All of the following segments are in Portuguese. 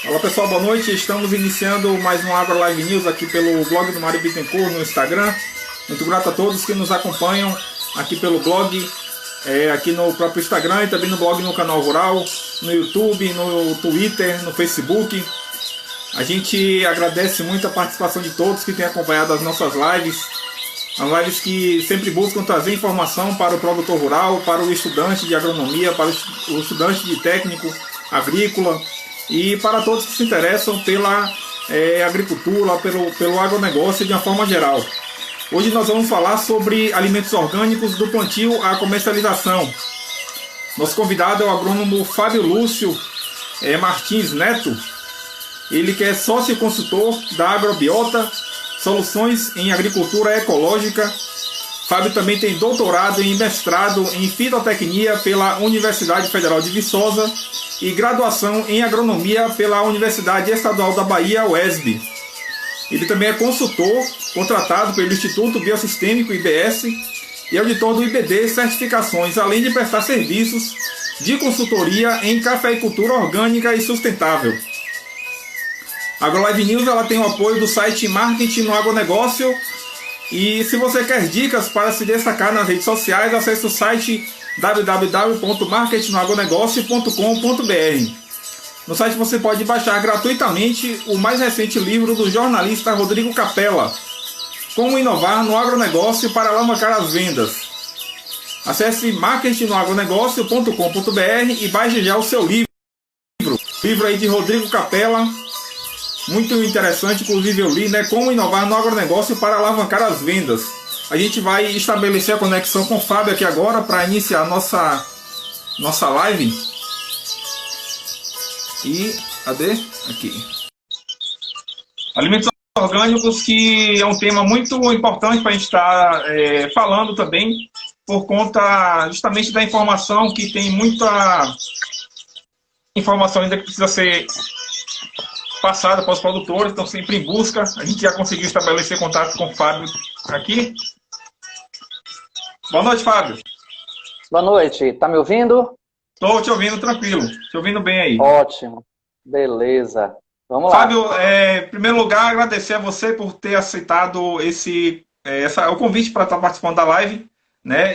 Olá pessoal, boa noite. Estamos iniciando mais um Agro Live News aqui pelo blog do Mário Bittencourt no Instagram. Muito grato a todos que nos acompanham aqui pelo blog, aqui no próprio Instagram e também no blog no Canal Rural, no YouTube, no Twitter, no Facebook. A gente agradece muito a participação de todos que têm acompanhado as nossas lives. As lives que sempre buscam trazer informação para o produtor rural, para o estudante de agronomia, para o estudante de técnico agrícola e para todos que se interessam pela agricultura, pelo agronegócio de uma forma geral. Hoje nós vamos falar sobre alimentos orgânicos do plantio à comercialização. Nosso convidado é o agrônomo Fábio Lúcio Martins Neto. Ele que é sócio consultor da Agrobiota, Soluções em Agricultura Ecológica. Fábio também tem doutorado e mestrado em fitotecnia pela Universidade Federal de Viçosa e graduação em agronomia pela Universidade Estadual da Bahia, UESB. Ele também é consultor contratado pelo Instituto Biosistêmico IBS e auditor do IBD Certificações, além de prestar serviços de consultoria em cafeicultura orgânica e sustentável. A AgroLive News ela tem o apoio do site Marketing no Agronegócio. E se você quer dicas para se destacar nas redes sociais, acesse o site www.marketingnoagronegócio.com.br. No site você pode baixar gratuitamente o mais recente livro do jornalista Rodrigo Capella, Como Inovar no Agronegócio para Alavancar as Vendas. Acesse marketingnoagronegócio.com.br e baixe já o seu livro. Livro aí de Rodrigo Capella. Muito interessante, inclusive eu li, Como Inovar no Agronegócio para Alavancar as Vendas. A gente vai estabelecer a conexão com o Fábio aqui agora para iniciar nossa live. E, cadê? Aqui. Alimentos orgânicos, que é um tema muito importante para a gente estar falando também, por conta justamente da informação, que tem muita informação ainda que precisa ser passada para os produtores, estão sempre em busca. A gente já conseguiu estabelecer contato com o Fábio aqui. Boa noite, Fábio. Boa noite, tá me ouvindo? Estou te ouvindo tranquilo, te ouvindo bem aí. Ótimo, beleza. Vamos lá. Fábio, em primeiro lugar, agradecer a você por ter aceitado o convite para estar participando da live,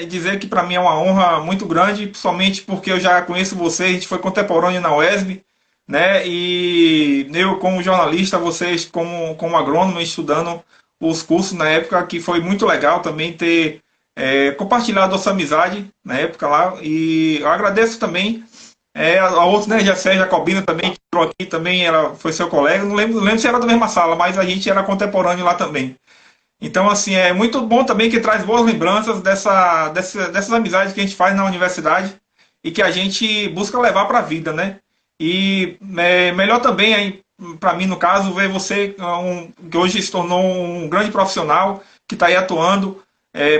e dizer que para mim é uma honra muito grande, principalmente porque eu já conheço você, a gente foi contemporâneo na UESB, e eu como jornalista, vocês como agrônomo, estudando os cursos na época, que foi muito legal também ter compartilhado essa amizade na época lá. E eu agradeço também a outros, Jacé Jacobino também, que entrou aqui também, foi seu colega, não lembro se era da mesma sala, mas a gente era contemporâneo lá também. Então, assim, é muito bom também, que traz boas lembranças dessas amizades que a gente faz na universidade e que a gente busca levar para a vida, E melhor também, para mim, no caso, ver você, que hoje se tornou um grande profissional, que está aí atuando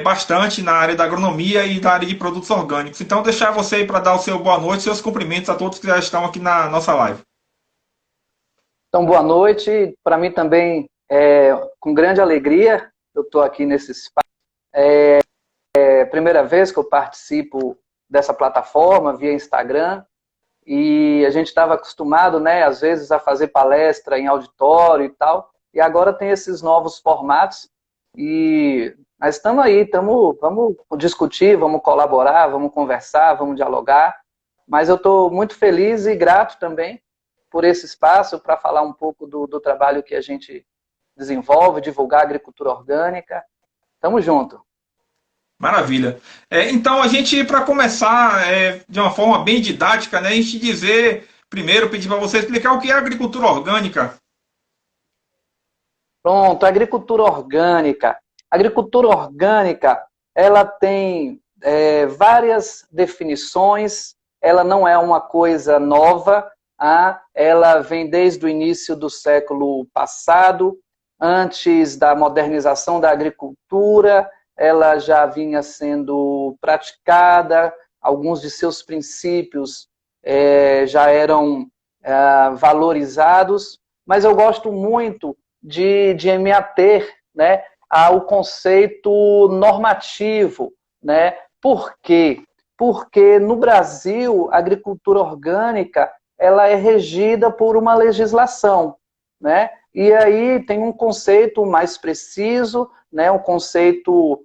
bastante na área da agronomia e da área de produtos orgânicos. Então, deixar você aí para dar o seu boa noite, seus cumprimentos a todos que já estão aqui na nossa live. Então, boa noite. Para mim também com grande alegria, eu estou aqui nesse espaço. Primeira vez que eu participo dessa plataforma via Instagram. E a gente estava acostumado, às vezes, a fazer palestra em auditório e tal. E agora tem esses novos formatos. E nós estamos aí, vamos discutir, vamos colaborar, vamos conversar, vamos dialogar. Mas eu estou muito feliz e grato também por esse espaço para falar um pouco do trabalho que a gente desenvolve, divulgar a agricultura orgânica. Tamo junto. Maravilha. Então, a gente, para começar de uma forma bem didática, a gente pedir para você explicar o que é agricultura orgânica. Pronto, agricultura orgânica. A agricultura orgânica, ela tem várias definições, ela não é uma coisa nova, ela vem desde o início do século passado, antes da modernização da agricultura, ela já vinha sendo praticada, alguns de seus princípios já eram valorizados, mas eu gosto muito de me ater ao conceito normativo. Por quê? Porque no Brasil, a agricultura orgânica ela é regida por uma legislação, né? E aí tem um conceito mais preciso, né? Um conceito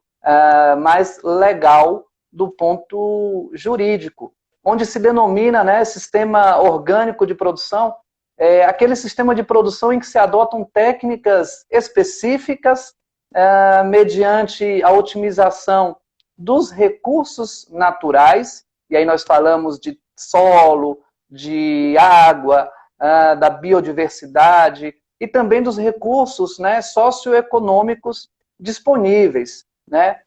mais legal do ponto jurídico, onde se denomina, né, sistema orgânico de produção, aquele sistema de produção em que se adotam técnicas específicas mediante a otimização dos recursos naturais, e aí nós falamos de solo, de água, da biodiversidade e também dos recursos, né, socioeconômicos disponíveis, né?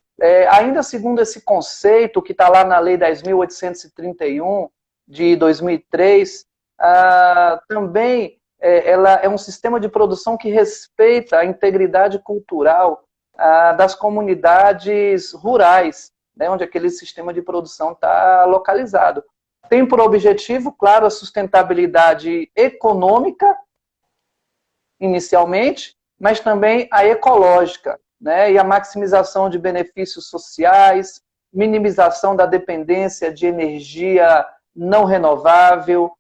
Ainda segundo esse conceito que está lá na Lei 10.831 de 2003, também ela é um sistema de produção que respeita a integridade cultural das comunidades rurais, né, onde aquele sistema de produção está localizado. Tem por objetivo, claro, a sustentabilidade econômica, inicialmente, mas também a ecológica, né, e a maximização de benefícios sociais, minimização da dependência de energia não renovável,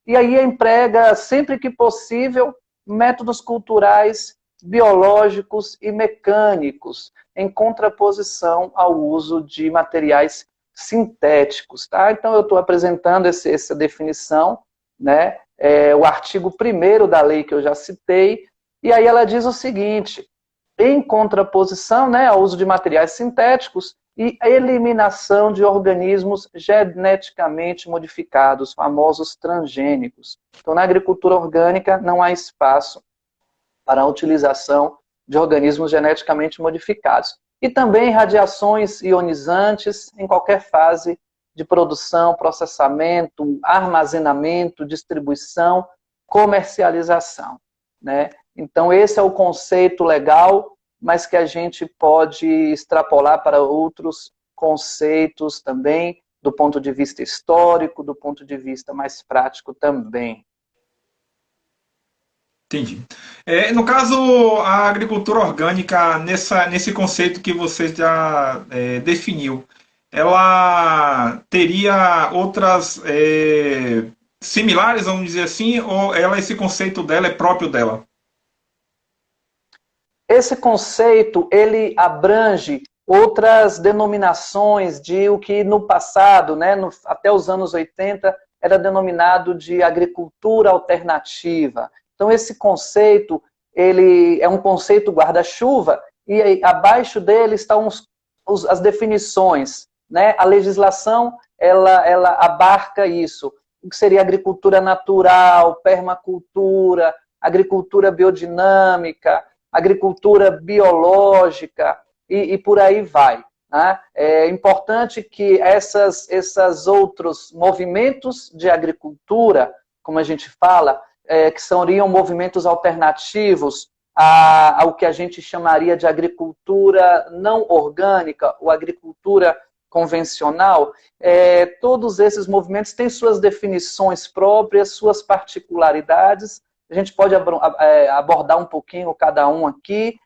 e aí emprega, sempre que possível, métodos culturais, biológicos e mecânicos, em contraposição ao uso de materiais sintéticos. Tá? Então, eu estou apresentando essa definição, né, o artigo 1º da lei que eu já citei, e aí ela diz o seguinte: em contraposição, né, ao uso de materiais sintéticos e a eliminação de organismos geneticamente modificados, famosos transgênicos. Então, na agricultura orgânica, não há espaço para a utilização de organismos geneticamente modificados. E também radiações ionizantes em qualquer fase de produção, processamento, armazenamento, distribuição, comercialização, né? Então, esse é o conceito legal, mas que a gente pode extrapolar para outros conceitos também, do ponto de vista histórico, do ponto de vista mais prático também. Entendi. No caso, a agricultura orgânica, nesse conceito que você já definiu, ela teria outras similares, vamos dizer assim, ou esse conceito dela é próprio dela? Esse conceito, ele abrange outras denominações de o que no passado, né, até os anos 80, era denominado de agricultura alternativa. Então, esse conceito, ele é um conceito guarda-chuva, e abaixo dele estão as definições, né? A legislação, ela abarca isso. O que seria agricultura natural, permacultura, agricultura biodinâmica, agricultura biológica, e por aí vai. Né? É importante que esses outros movimentos de agricultura, como a gente fala, que seriam movimentos alternativos ao que a gente chamaria de agricultura não orgânica, ou agricultura convencional, todos esses movimentos têm suas definições próprias, suas particularidades. A gente pode abordar um pouquinho cada um aqui,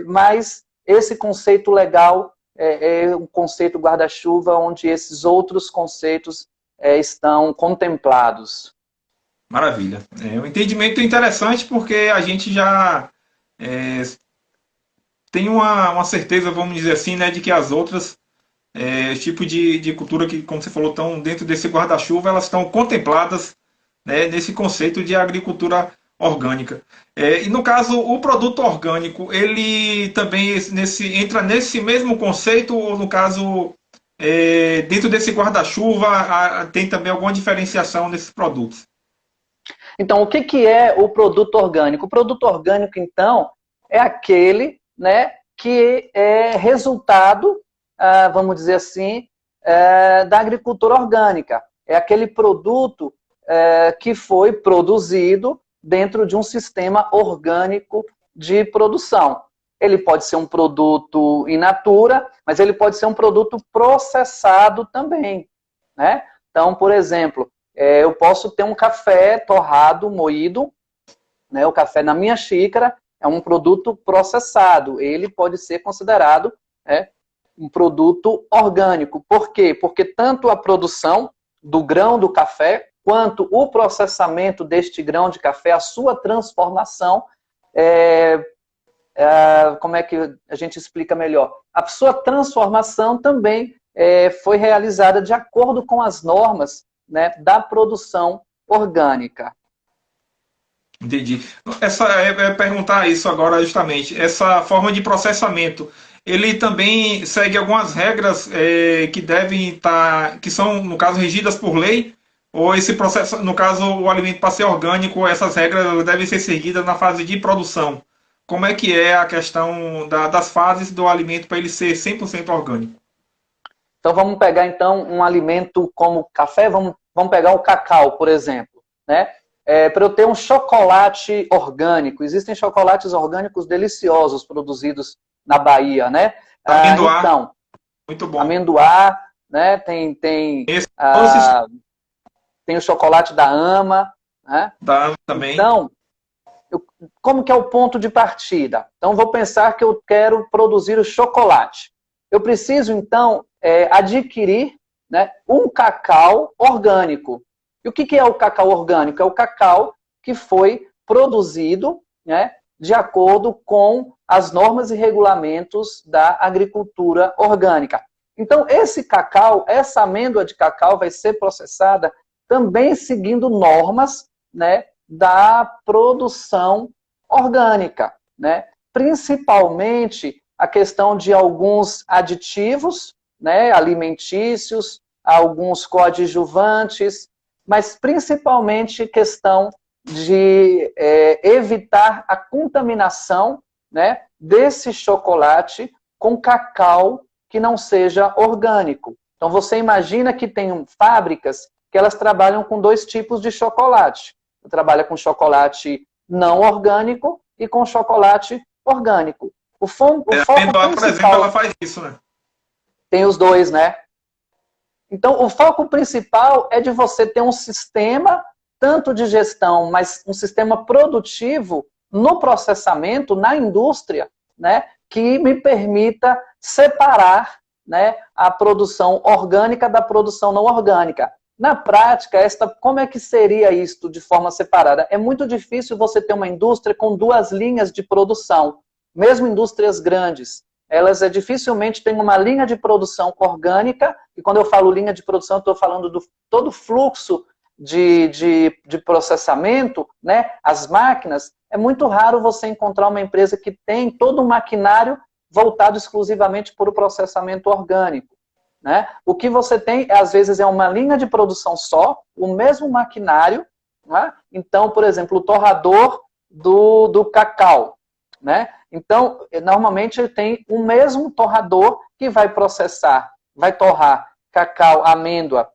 mas esse conceito legal é um conceito guarda-chuva onde esses outros conceitos estão contemplados. Maravilha. Um entendimento interessante porque a gente já tem uma certeza, vamos dizer assim, né, de que as outras tipos de cultura que, como você falou, estão dentro desse guarda-chuva, elas estão contempladas, né, nesse conceito de agricultura orgânica. E no caso, o produto orgânico, ele também entra nesse mesmo conceito, ou no caso, dentro desse guarda-chuva, tem também alguma diferenciação nesses produtos? Então, o que é o produto orgânico? O produto orgânico, então, é aquele, né, que é resultado, vamos dizer assim, da agricultura orgânica. É aquele produto que foi produzido dentro de um sistema orgânico de produção. Ele pode ser um produto in natura, mas ele pode ser um produto processado também, né? Então, por exemplo, eu posso ter um café torrado, moído, né? O café na minha xícara é um produto processado. Ele pode ser considerado um produto orgânico. Por quê? Porque tanto a produção do grão do café, quanto o processamento deste grão de café, a sua transformação, como é que a gente explica melhor? A sua transformação também foi realizada de acordo com as normas, né, da produção orgânica. Entendi. Perguntar isso agora justamente. Essa forma de processamento, ele também segue algumas regras que devem estar, que são, no caso, regidas por lei? Ou esse processo, no caso, o alimento para ser orgânico, essas regras devem ser seguidas na fase de produção? Como é que é a questão das fases do alimento para ele ser 100% orgânico? Então vamos pegar então um alimento como café, vamos pegar o cacau, por exemplo, né? Para eu ter um chocolate orgânico, existem chocolates orgânicos deliciosos produzidos na Bahia, né? Amendoá, então, muito bom. Amendoá, né? Tem o chocolate da Ama, né? Da Ama também. Então, como que é o ponto de partida? Então, vou pensar que eu quero produzir o chocolate. Eu preciso, então, adquirir, né, um cacau orgânico. E o que é o cacau orgânico? É o cacau que foi produzido, né, de acordo com as normas e regulamentos da agricultura orgânica. Então, esse cacau, essa amêndoa de cacau vai ser processada também seguindo normas, né, da produção orgânica, né? Principalmente a questão de alguns aditivos, né, alimentícios, alguns coadjuvantes, mas principalmente questão de evitar a contaminação, né, desse chocolate com cacau que não seja orgânico. Então você imagina que tem fábricas que elas trabalham com dois tipos de chocolate. Trabalha com chocolate não orgânico e com chocolate orgânico. O foco principal, por exemplo, ela faz isso, né? Tem os dois, né? Então, o foco principal é de você ter um sistema, tanto de gestão, mas um sistema produtivo no processamento, na indústria, né, que me permita separar, né, a produção orgânica da produção não orgânica. Na prática, como é que seria isto de forma separada? É muito difícil você ter uma indústria com duas linhas de produção, mesmo indústrias grandes. Elas dificilmente têm uma linha de produção orgânica, e quando eu falo linha de produção, eu estou falando do todo o fluxo de processamento, né? As máquinas. É muito raro você encontrar uma empresa que tem todo um maquinário voltado exclusivamente para o processamento orgânico, né? O que você tem, às vezes, é uma linha de produção só, o mesmo maquinário, né? Então, por exemplo, o torrador do cacau, né? Então, normalmente ele tem o mesmo torrador que vai processar, vai torrar cacau, amêndoa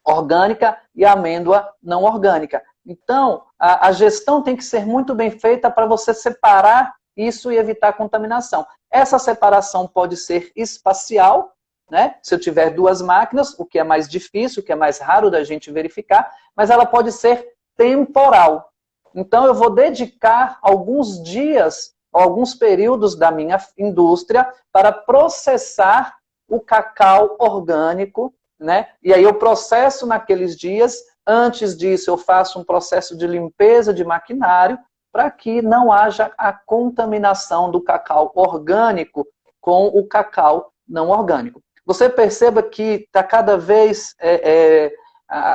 orgânica e amêndoa não orgânica. Então, a gestão tem que ser muito bem feita para você separar isso e evitar contaminação. Essa separação pode ser espacial, né? Se eu tiver duas máquinas, o que é mais difícil, o que é mais raro da gente verificar, mas ela pode ser temporal. Então, eu vou dedicar alguns dias, alguns períodos da minha indústria para processar o cacau orgânico, né? E aí eu processo naqueles dias. Antes disso, eu faço um processo de limpeza de maquinário para que não haja a contaminação do cacau orgânico com o cacau não orgânico. Você perceba que está cada vez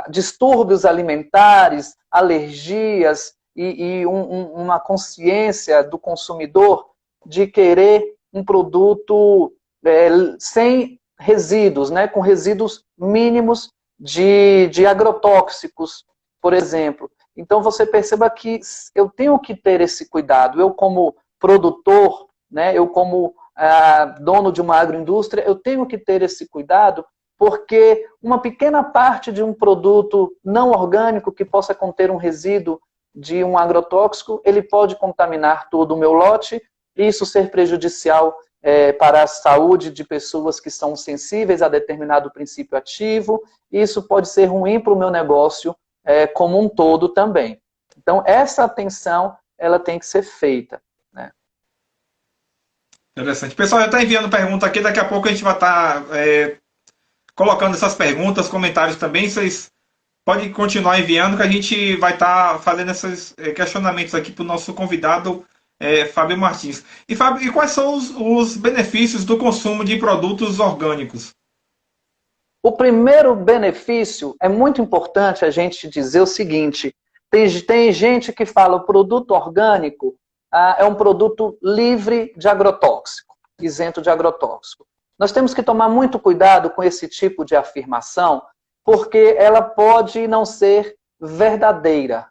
distúrbios alimentares, alergias e uma consciência do consumidor de querer um produto sem resíduos, né, com resíduos mínimos de agrotóxicos, por exemplo. Então você perceba que eu tenho que ter esse cuidado. Eu como produtor, né, eu como dono de uma agroindústria, eu tenho que ter esse cuidado, porque uma pequena parte de um produto não orgânico que possa conter um resíduo de um agrotóxico, ele pode contaminar todo o meu lote e isso ser prejudicial para a saúde de pessoas que são sensíveis a determinado princípio ativo, e isso pode ser ruim para o meu negócio como um todo também. Então, essa atenção, ela tem que ser feita. Né? Interessante. Pessoal, já está enviando pergunta aqui, daqui a pouco a gente vai estar colocando essas perguntas, comentários também, vocês pode continuar enviando que a gente vai estar fazendo esses questionamentos aqui para o nosso convidado, Fábio Martins. E, Fábio, e quais são os benefícios do consumo de produtos orgânicos? O primeiro benefício é muito importante a gente dizer o seguinte: tem gente que fala o produto orgânico é um produto livre de agrotóxico, isento de agrotóxico. Nós temos que tomar muito cuidado com esse tipo de afirmação, porque ela pode não ser verdadeira.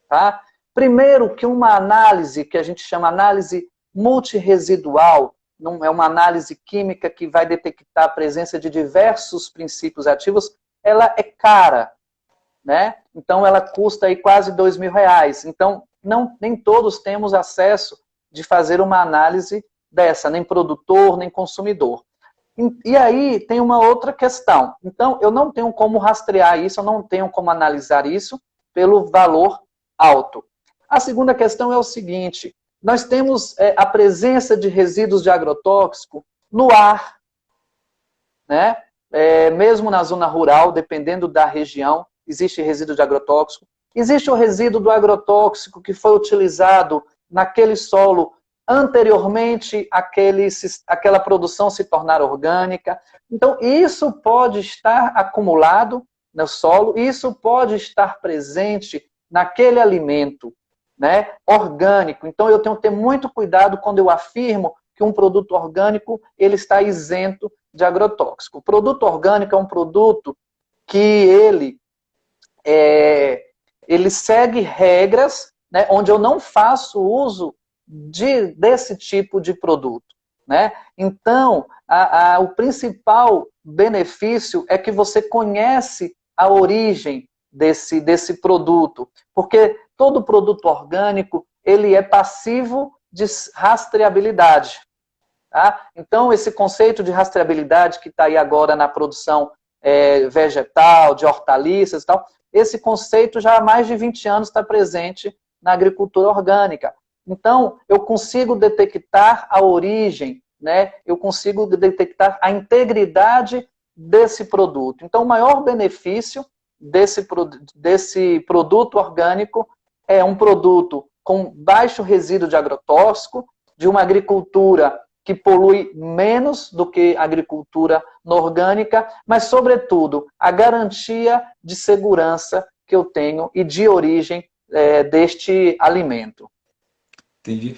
Tá? Primeiro, que uma análise que a gente chama análise multiresidual, não é uma análise química que vai detectar a presença de diversos princípios ativos, ela é cara, né? Então ela custa aí quase R$ 2.000. Então nem todos temos acesso de fazer uma análise dessa, nem produtor, nem consumidor. E aí tem uma outra questão. Então eu não tenho como rastrear isso, eu não tenho como analisar isso pelo valor alto. A segunda questão é o seguinte: nós temos a presença de resíduos de agrotóxico no ar, né? Mesmo na zona rural, dependendo da região, existe resíduo de agrotóxico. Existe o resíduo do agrotóxico que foi utilizado naquele solo anteriormente aquela produção se tornar orgânica. Então, isso pode estar acumulado no solo, isso pode estar presente naquele alimento, né, orgânico. Então, eu tenho que ter muito cuidado quando eu afirmo que um produto orgânico ele está isento de agrotóxico. O produto orgânico é um produto que ele segue regras, né, onde eu não faço uso desse tipo de produto. Né? Então, o principal benefício é que você conhece a origem desse produto, porque todo produto orgânico ele é passivo de rastreabilidade. Tá? Então, esse conceito de rastreabilidade que está aí agora na produção vegetal, de hortaliças e tal, esse conceito já há mais de 20 anos está presente na agricultura orgânica. Então, eu consigo detectar a origem, né? Eu consigo detectar a integridade desse produto. Então, o maior benefício desse produto orgânico é um produto com baixo resíduo de agrotóxico, de uma agricultura que polui menos do que a agricultura não orgânica, mas, sobretudo, a garantia de segurança que eu tenho e de origem deste alimento. Entendi.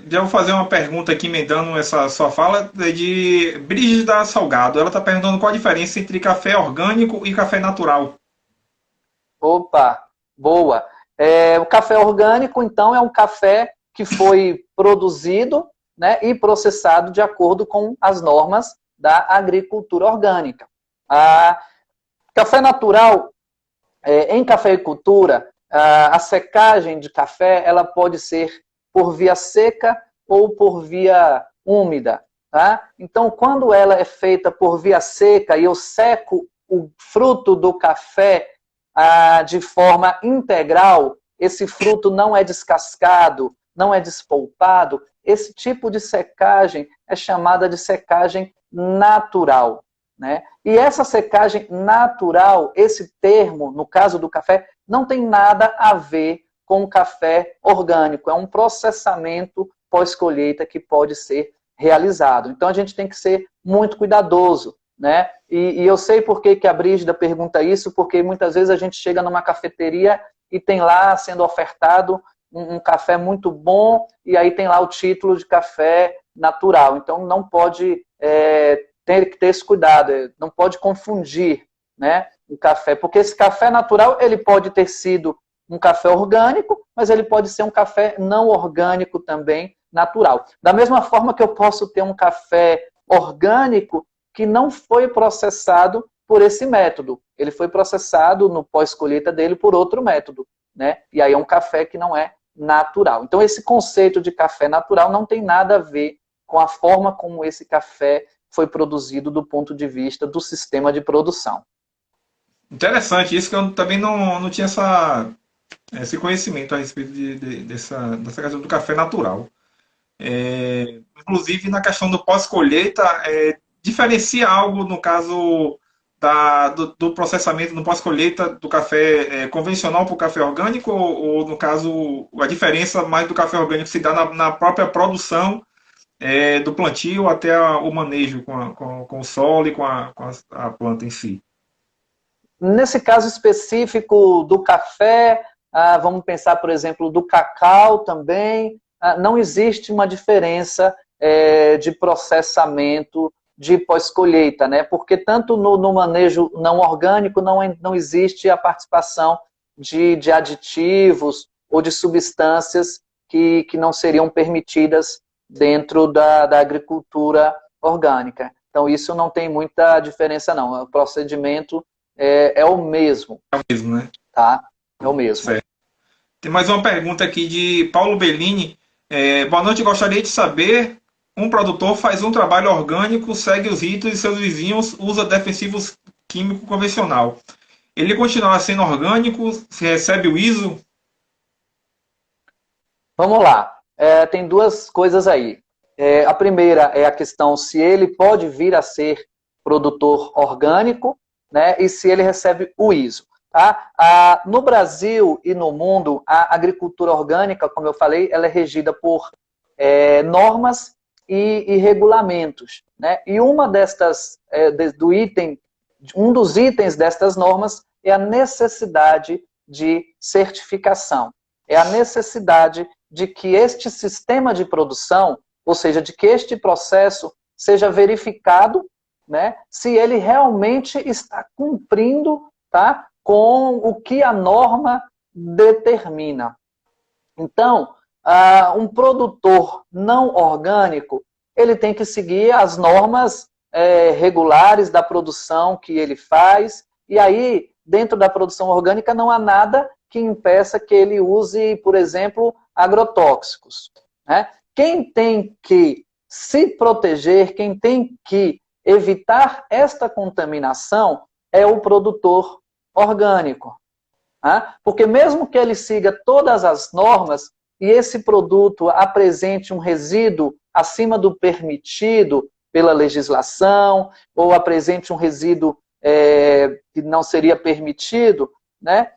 Já vou fazer uma pergunta aqui, emendando essa sua fala, de Brígida Salgado. Ela está perguntando qual a diferença entre café orgânico e café natural. Opa, boa. O café orgânico, então, é um café que foi produzido, né, e processado de acordo com as normas da agricultura orgânica. Café natural, em cafeicultura, a secagem de café ela pode ser por via seca ou por via úmida. Tá? Então, quando ela é feita por via seca e eu seco o fruto do café de forma integral, esse fruto não é descascado, não é despolpado, esse tipo de secagem é chamada de secagem natural. Né? E essa secagem natural, esse termo, no caso do café, não tem nada a ver com o café orgânico. É um processamento pós-colheita que pode ser realizado. Então, a gente tem que ser muito cuidadoso. Né? E eu sei por que a Brígida pergunta isso, porque muitas vezes a gente chega numa cafeteria e tem lá sendo ofertado um café muito bom, e aí tem lá o título de café natural. Então, não pode ter que ter esse cuidado, não pode confundir, né, o café, porque esse café natural ele pode ter sido um café orgânico, mas ele pode ser um café não orgânico também, natural. Da mesma forma que eu posso ter um café orgânico que não foi processado por esse método. Ele foi processado no pós-colheita dele por outro método, né? E aí é um café que não é natural. Então, esse conceito de café natural não tem nada a ver com a forma como esse café foi produzido do ponto de vista do sistema de produção. Interessante, isso que eu também não tinha esse conhecimento a respeito dessa questão do café natural. Inclusive, na questão do pós-colheita, diferencia algo, no caso, do processamento no pós-colheita do café convencional para o café orgânico, ou, no caso, a diferença mais do café orgânico se dá na própria produção do plantio até o manejo com o solo e com a planta em si? Nesse caso específico do café, vamos pensar, por exemplo, do cacau também, não existe uma diferença de processamento de pós-colheita, né? Porque tanto no manejo não orgânico não existe a participação de aditivos ou de substâncias que não seriam permitidas dentro da agricultura orgânica. Então, isso não tem muita diferença, não. O procedimento é o mesmo. É o mesmo, né? Tá? É o mesmo. Certo. Tem mais uma pergunta aqui de Paulo Bellini. Boa noite, gostaria de saber, um produtor faz um trabalho orgânico, segue os ritos e seus vizinhos usa defensivos químico convencional. Ele continua sendo orgânico, se recebe o ISO? Vamos lá. Tem duas coisas aí. A primeira é a questão se ele pode vir a ser produtor orgânico, né, e se ele recebe o ISO. Tá? No Brasil e no mundo, a agricultura orgânica, como eu falei, ela é regida por normas e regulamentos. Né? E um dos itens destas normas é a necessidade de certificação. É a necessidade de que este sistema de produção, ou seja, de que este processo seja verificado, né, se ele realmente está cumprindo, tá, com o que a norma determina. Então, um produtor não orgânico, ele tem que seguir as normas regulares da produção que ele faz, e aí, dentro da produção orgânica, não há nada que impeça que ele use, por exemplo, agrotóxicos. Né? Quem tem que se proteger, quem tem que evitar esta contaminação é o produtor orgânico. Né? Porque mesmo que ele siga todas as normas e esse produto apresente um resíduo acima do permitido pela legislação, ou apresente um resíduo que não seria permitido, né?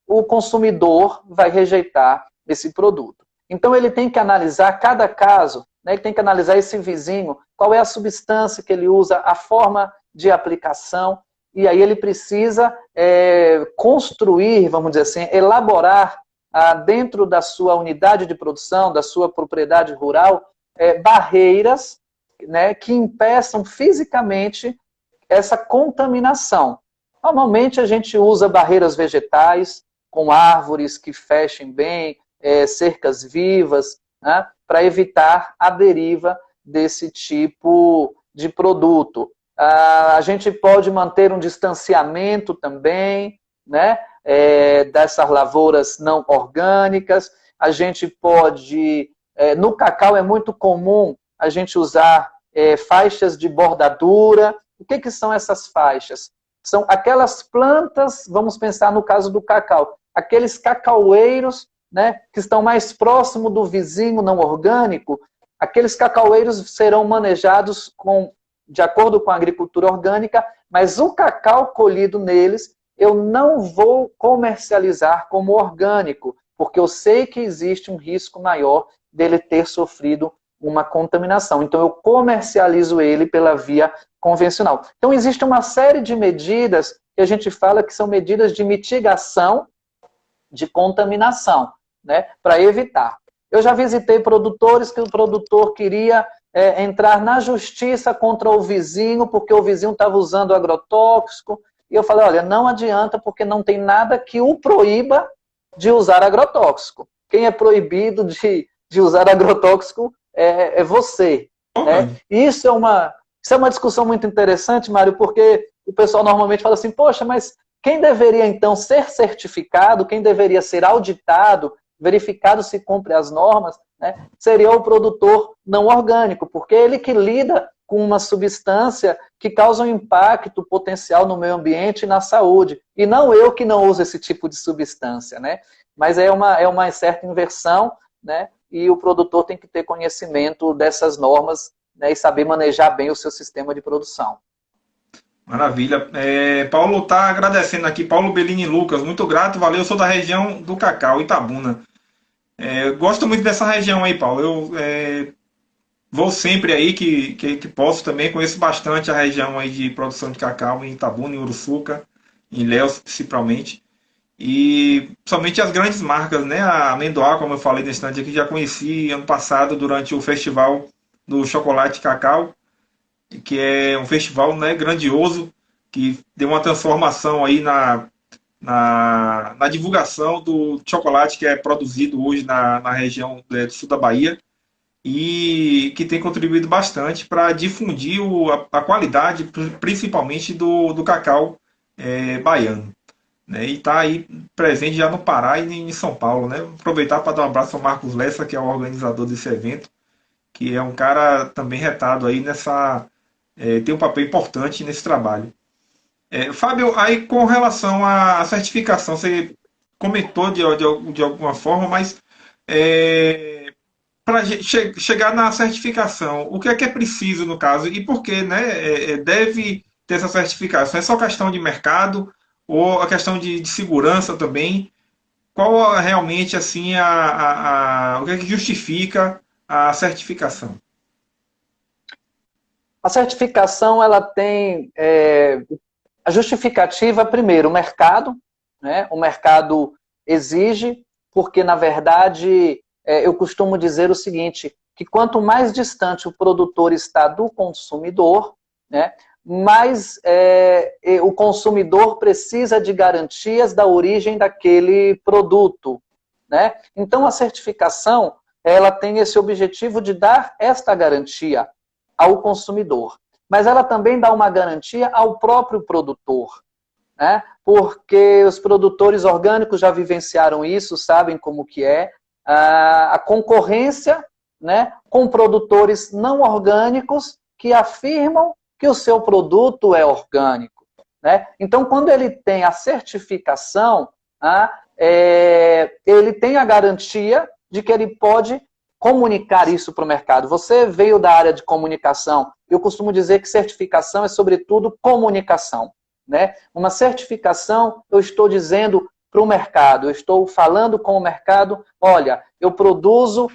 O consumidor vai rejeitar esse produto. Então ele tem que analisar cada caso, né? Ele tem que analisar esse vizinho, qual é a substância que ele usa, a forma de aplicação, e aí ele precisa construir, vamos dizer assim, elaborar dentro da sua unidade de produção, da sua propriedade rural, barreiras, né, que impeçam fisicamente essa contaminação. Normalmente a gente usa barreiras vegetais, com árvores que fechem bem, cercas vivas, né, para evitar a deriva desse tipo de produto. A gente pode manter um distanciamento também, né, dessas lavouras não orgânicas. A gente pode... no cacau é muito comum a gente usar faixas de bordadura. O que são essas faixas? São aquelas plantas, vamos pensar no caso do cacau, aqueles cacaueiros, né, que estão mais próximo do vizinho não orgânico. Aqueles cacaueiros serão manejados de acordo com a agricultura orgânica, mas o cacau colhido neles eu não vou comercializar como orgânico, porque eu sei que existe um risco maior dele ter sofrido uma contaminação. Então eu comercializo ele pela via convencional. Então existe uma série de medidas que a gente fala que são medidas de mitigação de contaminação, né, para evitar. Eu já visitei produtores que o produtor queria entrar na justiça contra o vizinho, porque o vizinho estava usando agrotóxico, e eu falei, olha, não adianta, porque não tem nada que o proíba de usar agrotóxico. Quem é proibido de usar agrotóxico é você. Né? Isso é uma discussão muito interessante, Mário, porque o pessoal normalmente fala assim, poxa, mas quem deveria então ser certificado, quem deveria ser auditado, verificado se cumpre as normas, né, seria o produtor não orgânico, porque ele que lida com uma substância que causa um impacto potencial no meio ambiente e na saúde. E não eu que não uso esse tipo de substância. Né? Mas é uma certa inversão, né? E o produtor tem que ter conhecimento dessas normas, né, e saber manejar bem o seu sistema de produção. Maravilha. Paulo está agradecendo aqui, Paulo Bellini Lucas, muito grato, valeu, eu sou da região do Cacau, Itabuna. Gosto muito dessa região aí, Paulo. Vou sempre aí que posso também, conheço bastante a região aí de produção de cacau em Itabuna, em Uruçuca, em Ilhéus principalmente. E somente as grandes marcas, né? A Amendoá, como eu falei nesse instante aqui, já conheci ano passado durante o festival do Chocolate Cacau, que é um festival, né, grandioso, que deu uma transformação aí na divulgação do chocolate que é produzido hoje na região do sul da Bahia e que tem contribuído bastante para difundir a qualidade, principalmente do cacau baiano. Né? E está aí presente já no Pará e em São Paulo. Né? Vou aproveitar para dar um abraço ao Marcos Lessa, que é o organizador desse evento, que é um cara também retado aí tem um papel importante nesse trabalho. Fábio, aí com relação à certificação, você comentou de alguma forma, mas para chegar na certificação, o que é preciso no caso e por que, né, deve ter essa certificação? É só questão de mercado ou a questão de segurança também? Qual realmente assim o que é que justifica a certificação? A certificação ela tem a justificativa, primeiro, o mercado, né? O mercado exige, porque, na verdade, eu costumo dizer o seguinte, que quanto mais distante o produtor está do consumidor, né, mais o consumidor precisa de garantias da origem daquele produto. Né? Então, a certificação ela tem esse objetivo de dar esta garantia ao consumidor. Mas ela também dá uma garantia ao próprio produtor, né? Porque os produtores orgânicos já vivenciaram isso, sabem como que é. A concorrência, né, com produtores não orgânicos que afirmam que o seu produto é orgânico. Né? Então, quando ele tem a certificação, ele tem a garantia de que ele pode comunicar isso para o mercado. Você veio da área de comunicação. Eu costumo dizer que certificação é, sobretudo, comunicação. Né? Uma certificação, eu estou dizendo para o mercado, eu estou falando com o mercado, olha, eu produzo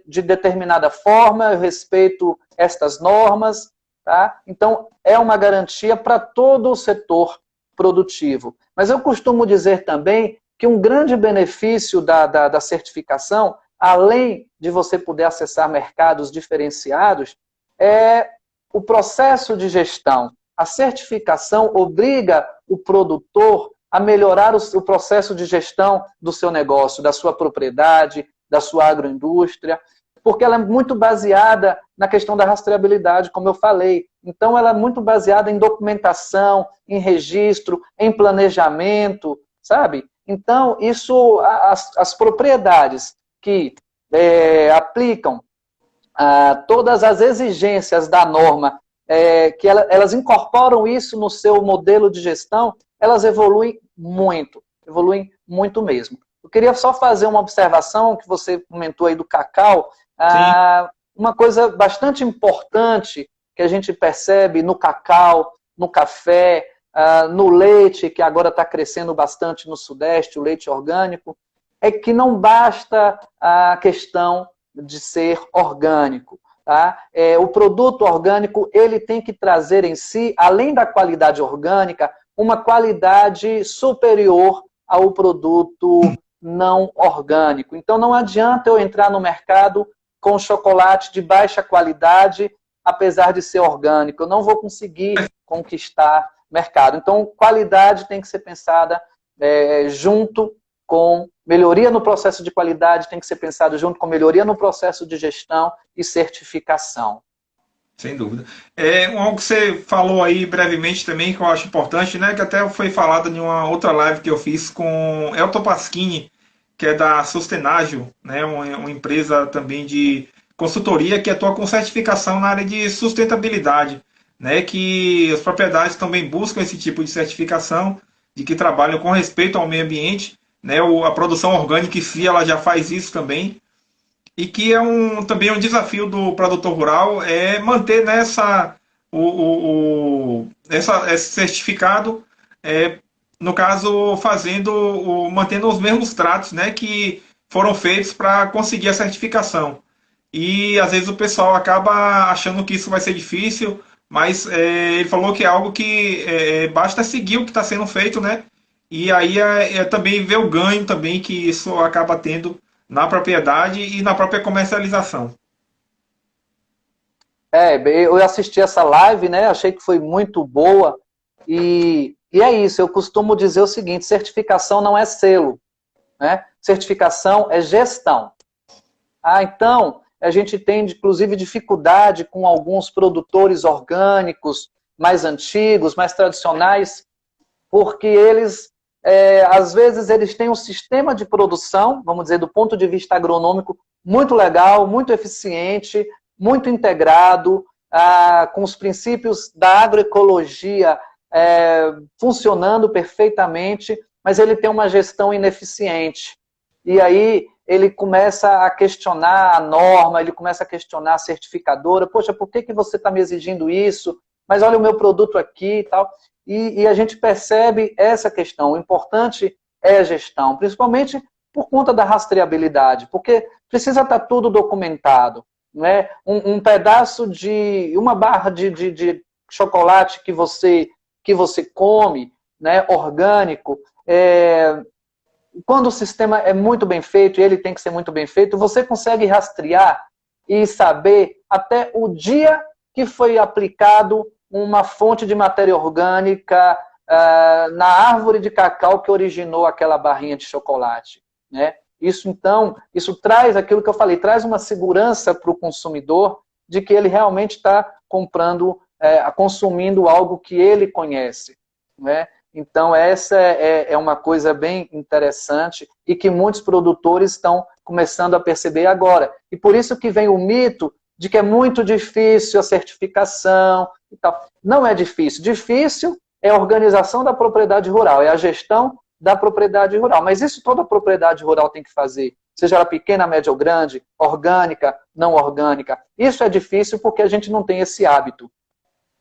de determinada forma, eu respeito estas normas. Tá? Então, é uma garantia para todo o setor produtivo. Mas eu costumo dizer também que um grande benefício da certificação, além de você poder acessar mercados diferenciados, é o processo de gestão. A certificação obriga o produtor a melhorar o processo de gestão do seu negócio, da sua propriedade, da sua agroindústria, porque ela é muito baseada na questão da rastreabilidade, como eu falei. Então, ela é muito baseada em documentação, em registro, em planejamento, sabe? Então, isso, as propriedades que aplicam todas as exigências da norma, que elas incorporam isso no seu modelo de gestão, elas evoluem muito mesmo. Eu queria só fazer uma observação que você comentou aí do cacau. Uma coisa bastante importante que a gente percebe no cacau, no café, no leite, que agora está crescendo bastante no Sudeste, o leite orgânico, é que não basta a questão de ser orgânico. Tá? O produto orgânico ele tem que trazer em si, além da qualidade orgânica, uma qualidade superior ao produto não orgânico. Então não adianta eu entrar no mercado com chocolate de baixa qualidade, apesar de ser orgânico. Eu não vou conseguir conquistar mercado. Então, qualidade tem que ser pensada junto com melhoria no processo de qualidade, tem que ser pensado junto com melhoria no processo de gestão e certificação. Sem dúvida. Algo que você falou aí brevemente também, que eu acho importante, né, que até foi falado em uma outra live que eu fiz com Elton Pasquini, que é da Sustenágil, né, uma empresa também de consultoria que atua com certificação na área de sustentabilidade, né, que as propriedades também buscam esse tipo de certificação, de que trabalham com respeito ao meio ambiente, né, a produção orgânica em si, ela já faz isso também, e que é também um desafio do produtor rural manter esse certificado, no caso, mantendo os mesmos tratos, né, que foram feitos para conseguir a certificação. E às vezes o pessoal acaba achando que isso vai ser difícil, mas ele falou que é algo que basta seguir o que está sendo feito, né? E aí também ver o ganho também que isso acaba tendo na propriedade e na própria comercialização. Eu assisti essa live, né? Achei que foi muito boa. E é isso, eu costumo dizer o seguinte: certificação não é selo, né? Certificação é gestão. Então, a gente tem, inclusive, dificuldade com alguns produtores orgânicos mais antigos, mais tradicionais, porque eles, às vezes, eles têm um sistema de produção, vamos dizer, do ponto de vista agronômico, muito legal, muito eficiente, muito integrado, com os princípios da agroecologia funcionando perfeitamente, mas ele tem uma gestão ineficiente. E aí ele começa a questionar a norma, ele começa a questionar a certificadora. Poxa, por que você está me exigindo isso? Mas olha o meu produto aqui e tal. E a gente percebe essa questão. O importante é a gestão, principalmente por conta da rastreabilidade, porque precisa estar tudo documentado. Né? Um pedaço uma barra de chocolate que você come, né, orgânico, quando o sistema é muito bem feito, e ele tem que ser muito bem feito, você consegue rastrear e saber até o dia que foi aplicado uma fonte de matéria orgânica na árvore de cacau que originou aquela barrinha de chocolate. Né? Então, isso traz aquilo que eu falei, traz uma segurança para o consumidor de que ele realmente está consumindo algo que ele conhece. Né? Então, essa é uma coisa bem interessante e que muitos produtores estão começando a perceber agora. E por isso que vem o mito de que é muito difícil a certificação e tal. Não é difícil. Difícil é a organização da propriedade rural, é a gestão da propriedade rural. Mas isso toda propriedade rural tem que fazer, seja ela pequena, média ou grande, orgânica, não orgânica. Isso é difícil porque a gente não tem esse hábito.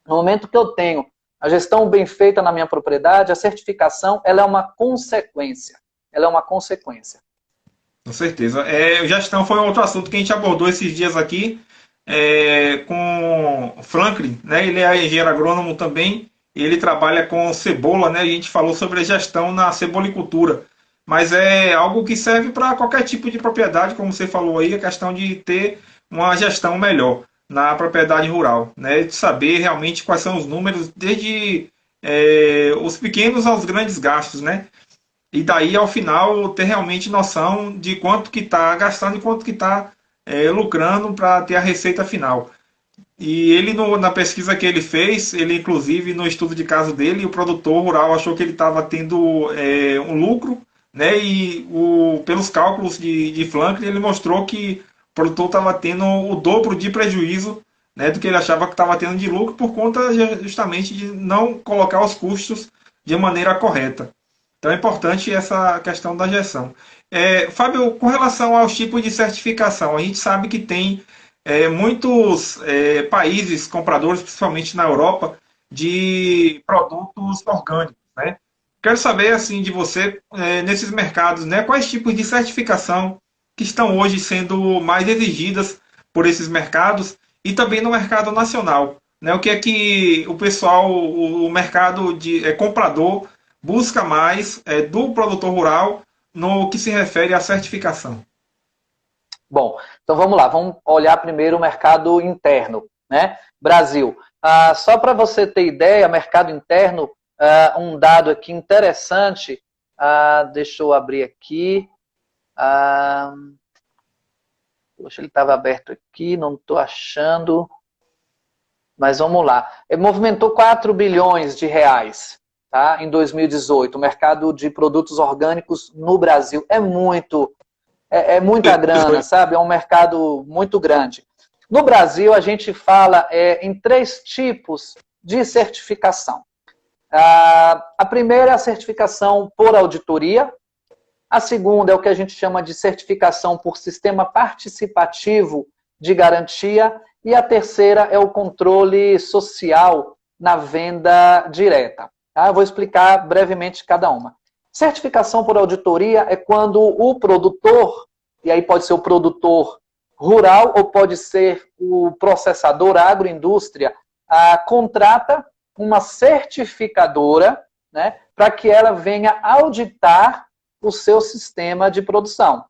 No momento que eu tenho a gestão bem feita na minha propriedade, a certificação, ela é uma consequência. Ela é uma consequência. Com certeza. Gestão foi outro assunto que a gente abordou esses dias aqui com o Franklin, né? Ele é engenheiro agrônomo também, e ele trabalha com cebola, né? A gente falou sobre a gestão na cebolicultura. Mas é algo que serve para qualquer tipo de propriedade, como você falou aí, a questão de ter uma gestão melhor na propriedade rural, né? De saber realmente quais são os números, desde os pequenos aos grandes gastos, né? E daí, ao final, ter realmente noção de quanto que está gastando e quanto que está lucrando para ter a receita final. E ele, na pesquisa que ele fez, ele inclusive no estudo de caso dele, o produtor rural achou que ele estava tendo um lucro, né? E pelos cálculos de Franklin, ele mostrou que o produtor estava tendo o dobro de prejuízo, né, do que ele achava que estava tendo de lucro, por conta justamente de não colocar os custos de maneira correta. Então é importante essa questão da gestão. Fábio, com relação aos tipos de certificação, a gente sabe que tem muitos países compradores, principalmente na Europa, de produtos orgânicos, né? Quero saber assim de você, nesses mercados, né, quais tipos de certificação que estão hoje sendo mais exigidas por esses mercados e também no mercado nacional, né? O que é que o pessoal, o mercado de comprador busca mais do produtor rural no que se refere à certificação? Bom, então vamos lá, vamos olhar primeiro o mercado interno, né? Brasil. Só para você ter ideia, mercado interno, um dado aqui interessante, deixa eu abrir aqui. Poxa, ele estava aberto aqui, não estou achando. Mas vamos lá. Movimentou 4 bilhões de reais, tá, em 2018. O mercado de produtos orgânicos no Brasil é muita grana, sabe? É um mercado muito grande. No Brasil, a gente fala em 3 tipos de certificação. A primeira é a certificação por auditoria. A segunda é o que a gente chama de certificação por sistema participativo de garantia. E a terceira é o controle social na venda direta. Tá? Eu vou explicar brevemente cada uma. Certificação por auditoria é quando o produtor, e aí pode ser o produtor rural ou pode ser o processador, a agroindústria, contrata uma certificadora, né, para que ela venha auditar o seu sistema de produção.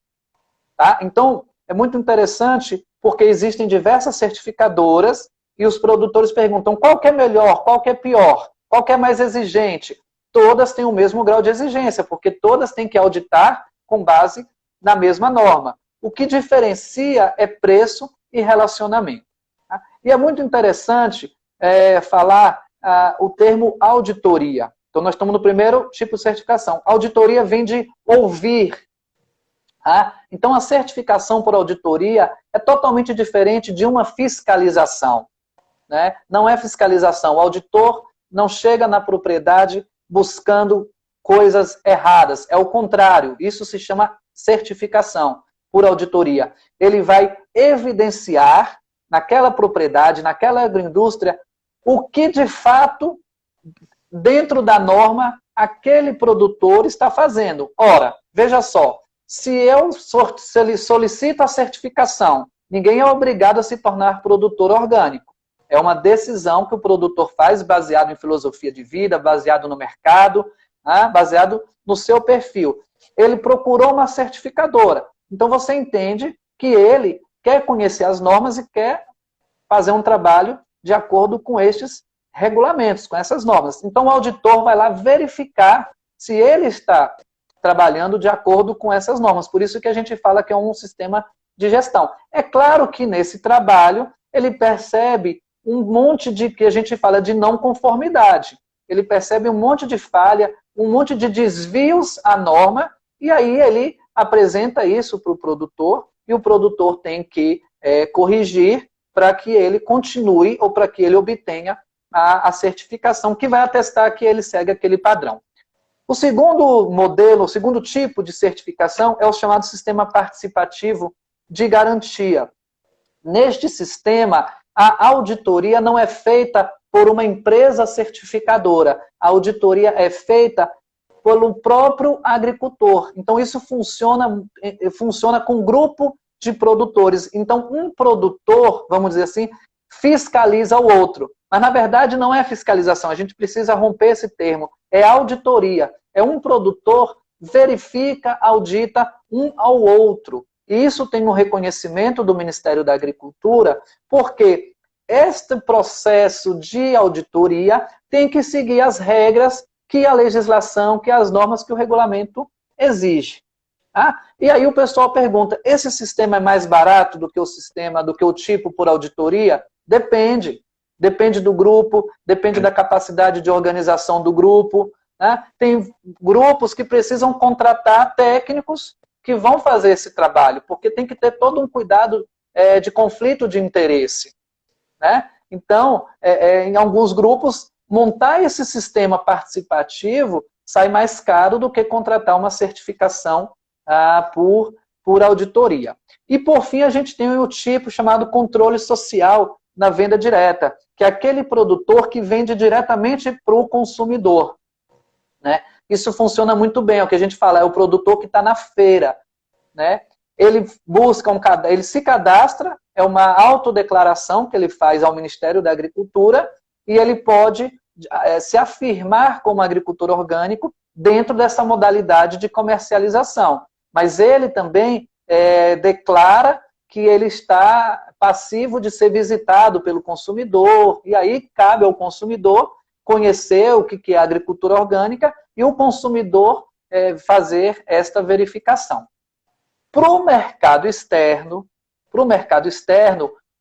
Tá? Então, é muito interessante porque existem diversas certificadoras e os produtores perguntam qual que é melhor, qual que é pior, qual que é mais exigente. Todas têm o mesmo grau de exigência, porque todas têm que auditar com base na mesma norma. O que diferencia é preço e relacionamento. Tá? E é muito interessante falar o termo auditoria. Então, nós estamos no primeiro tipo de certificação. Auditoria vem de ouvir. Tá? Então, a certificação por auditoria é totalmente diferente de uma fiscalização. Né? Não é fiscalização. O auditor não chega na propriedade buscando coisas erradas. É o contrário. Isso se chama certificação por auditoria. Ele vai evidenciar naquela propriedade, naquela agroindústria, o que de fato, dentro da norma, aquele produtor está fazendo. Ora, veja só, se ele solicita a certificação, ninguém é obrigado a se tornar produtor orgânico. É uma decisão que o produtor faz baseado em filosofia de vida, baseado no mercado, baseado no seu perfil. Ele procurou uma certificadora. Então você entende que ele quer conhecer as normas e quer fazer um trabalho de acordo com estes regulamentos, com essas normas. Então o auditor vai lá verificar se ele está trabalhando de acordo com essas normas. Por isso que a gente fala que é um sistema de gestão. É claro que nesse trabalho ele percebe um monte de, que a gente fala de não conformidade. Ele percebe um monte de falha, um monte de desvios à norma, e aí ele apresenta isso para o produtor, e o produtor tem que corrigir para que ele continue ou para que ele obtenha a certificação que vai atestar que ele segue aquele padrão. O segundo modelo, o segundo tipo de certificação é o chamado sistema participativo de garantia. Neste sistema, a auditoria não é feita por uma empresa certificadora. A auditoria é feita pelo próprio agricultor. Então, isso funciona com um grupo de produtores. Então, um produtor, vamos dizer assim, fiscaliza o outro. Mas, na verdade, não é fiscalização. A gente precisa romper esse termo. É auditoria. É um produtor verifica, audita um ao outro. E isso tem um reconhecimento do Ministério da Agricultura, porque este processo de auditoria tem que seguir as regras que a legislação, que as normas, que o regulamento exige. Tá? E aí o pessoal pergunta, esse sistema é mais barato do que o sistema, do que o tipo por auditoria? Depende. Depende do grupo, depende da capacidade de organização do grupo. Né? Tem grupos que precisam contratar técnicos que vão fazer esse trabalho, porque tem que ter todo um cuidado de conflito de interesse. Né? Então, em alguns grupos, montar esse sistema participativo sai mais caro do que contratar uma certificação por auditoria. E, por fim, a gente tem o tipo chamado controle social na venda direta, que é aquele produtor que vende diretamente para o consumidor. Né? Isso funciona muito bem, é o que a gente fala, é o produtor que está na feira. Né? Ele busca ele se cadastra, é uma autodeclaração que ele faz ao Ministério da Agricultura e ele pode se afirmar como agricultor orgânico dentro dessa modalidade de comercialização. Mas ele também declara que ele está passivo de ser visitado pelo consumidor, e aí cabe ao consumidor conhecer o que é a agricultura orgânica e o consumidor fazer esta verificação. Para o mercado externo,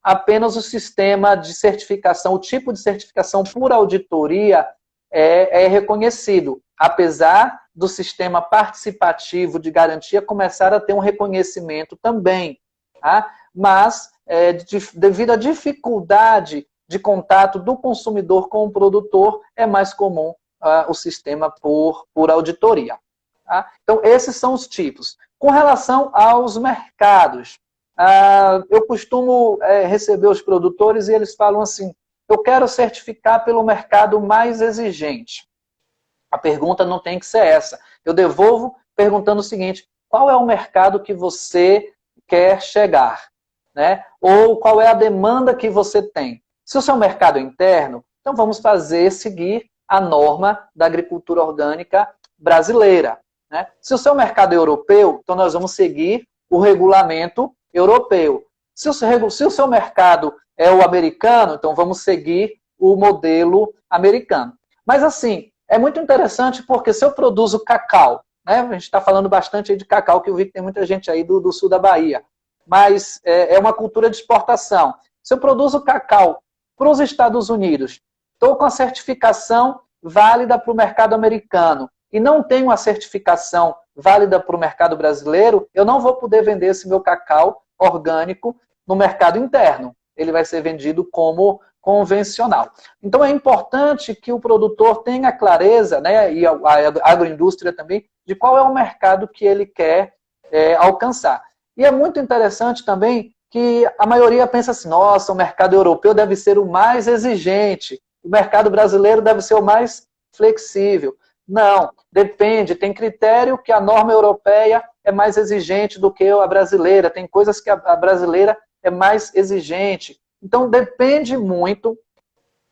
apenas o sistema de certificação, o tipo de certificação por auditoria é reconhecido, apesar do sistema participativo de garantia começar a ter um reconhecimento também. Tá? Mas, devido à dificuldade de contato do consumidor com o produtor, é mais comum o sistema por auditoria. Tá? Então, esses são os tipos. Com relação aos mercados, Eu costumo receber os produtores e eles falam assim, eu quero certificar pelo mercado mais exigente. A pergunta não tem que ser essa. Eu devolvo perguntando o seguinte, qual é o mercado que você quer chegar? Né? Ou qual é a demanda que você tem? Se o seu mercado é interno, então vamos seguir a norma da agricultura orgânica brasileira. Né? Se o seu mercado é europeu, então nós vamos seguir o regulamento europeu. Se o seu mercado é o americano, então vamos seguir o modelo americano. Mas assim, é muito interessante porque se eu produzo cacau, né? A gente está falando bastante aí de cacau, que eu vi que tem muita gente aí do sul da Bahia, mas é uma cultura de exportação. Se eu produzo cacau para os Estados Unidos, estou com a certificação válida para o mercado americano e não tenho a certificação válida para o mercado brasileiro, eu não vou poder vender esse meu cacau orgânico no mercado interno. Ele vai ser vendido como convencional. Então é importante que o produtor tenha clareza, né, e a agroindústria também, de qual é o mercado que ele quer alcançar. E é muito interessante também que a maioria pensa assim, nossa, o mercado europeu deve ser o mais exigente, o mercado brasileiro deve ser o mais flexível. Não, depende, tem critério que a norma europeia é mais exigente do que a brasileira, tem coisas que a brasileira é mais exigente. Então depende muito,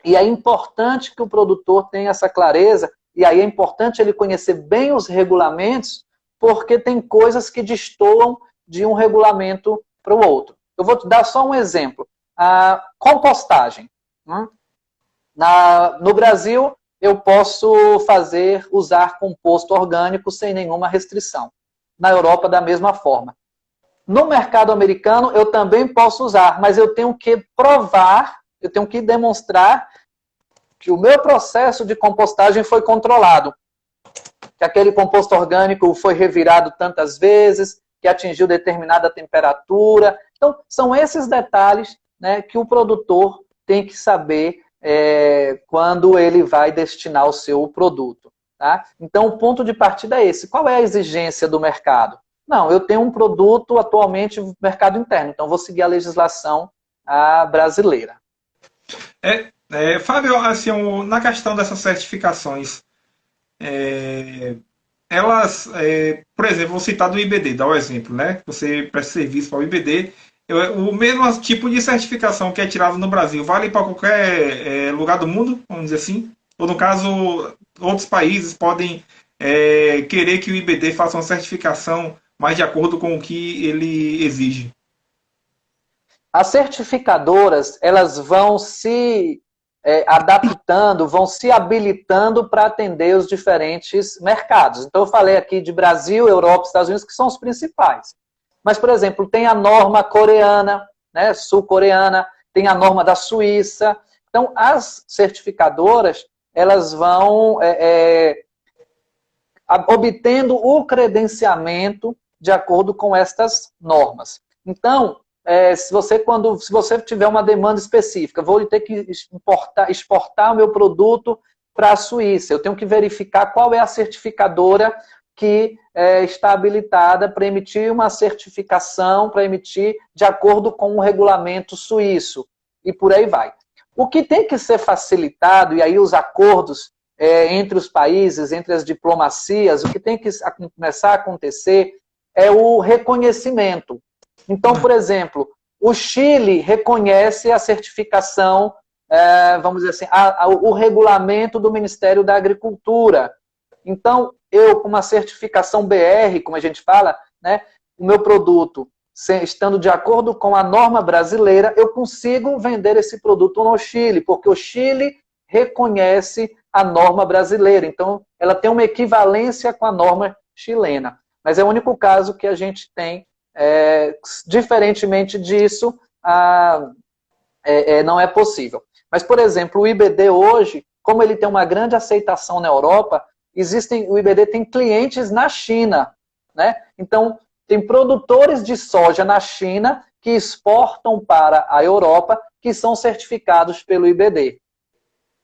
e é importante que o produtor tenha essa clareza, e aí é importante ele conhecer bem os regulamentos, porque tem coisas que destoam de um regulamento para o outro. Eu vou te dar só um exemplo. A compostagem. No Brasil, eu posso usar composto orgânico sem nenhuma restrição. Na Europa, da mesma forma. No mercado americano, eu também posso usar, mas eu tenho que provar, eu tenho que demonstrar que o meu processo de compostagem foi controlado. Que aquele composto orgânico foi revirado tantas vezes, que atingiu determinada temperatura. Então, são esses detalhes, né, que o produtor tem que saber quando ele vai destinar o seu produto. Tá? Então, o ponto de partida é esse. Qual é a exigência do mercado? Não, eu tenho um produto atualmente no mercado interno, então vou seguir a legislação brasileira. Fábio, assim, na questão dessas certificações, elas, por exemplo, vou citar do IBD, dá o exemplo, né? Você presta serviço para o IBD, o mesmo tipo de certificação que é tirado no Brasil vale para qualquer lugar do mundo, vamos dizer assim? Ou no caso, outros países podem querer que o IBD faça uma certificação mais de acordo com o que ele exige? As certificadoras, elas vão se adaptando, vão se habilitando para atender os diferentes mercados. Então, eu falei aqui de Brasil, Europa, Estados Unidos, que são os principais. Mas, por exemplo, tem a norma coreana, né, sul-coreana, tem a norma da Suíça. Então, as certificadoras, elas vão obtendo o credenciamento de acordo com estas normas. Então, se você tiver uma demanda específica, vou ter que exportar o meu produto para a Suíça, eu tenho que verificar qual é a certificadora que está habilitada para emitir uma certificação, para emitir de acordo com o regulamento suíço, e por aí vai. O que tem que ser facilitado, e aí os acordos entre os países, entre as diplomacias, o que tem que começar a acontecer é o reconhecimento. Então, por exemplo, o Chile reconhece a certificação, vamos dizer assim, o regulamento do Ministério da Agricultura. Então, eu, com uma certificação BR, como a gente fala, né, o meu produto, estando de acordo com a norma brasileira, eu consigo vender esse produto no Chile, porque o Chile reconhece a norma brasileira. Então, ela tem uma equivalência com a norma chilena. Mas é o único caso que a gente tem. Diferentemente disso, não é possível. Mas, por exemplo, o IBD hoje, como ele tem uma grande aceitação na Europa, o IBD tem clientes na China. Né? Então, tem produtores de soja na China que exportam para a Europa, que são certificados pelo IBD.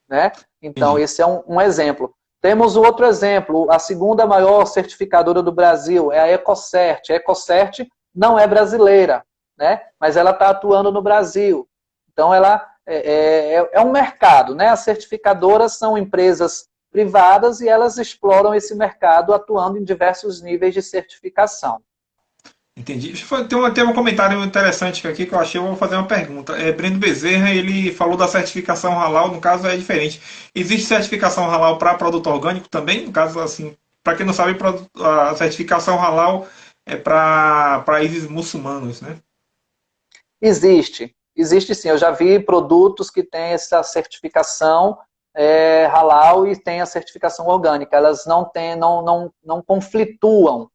Né? Então, esse é um exemplo. Temos o outro exemplo, a segunda maior certificadora do Brasil é a Ecocert. A Ecocert não é brasileira, né? Mas ela está atuando no Brasil. Então, ela é um mercado, né? As certificadoras são empresas privadas e elas exploram esse mercado atuando em diversos níveis de certificação. Entendi. Tem um comentário interessante aqui que eu achei, eu vou fazer uma pergunta. Breno Bezerra, ele falou da certificação halal, no caso é diferente. Existe certificação halal para produto orgânico também? No caso, assim, para quem não sabe, a certificação halal é para países muçulmanos, né? Existe sim. Eu já vi produtos que têm essa certificação halal e tem a certificação orgânica. Elas não conflituam,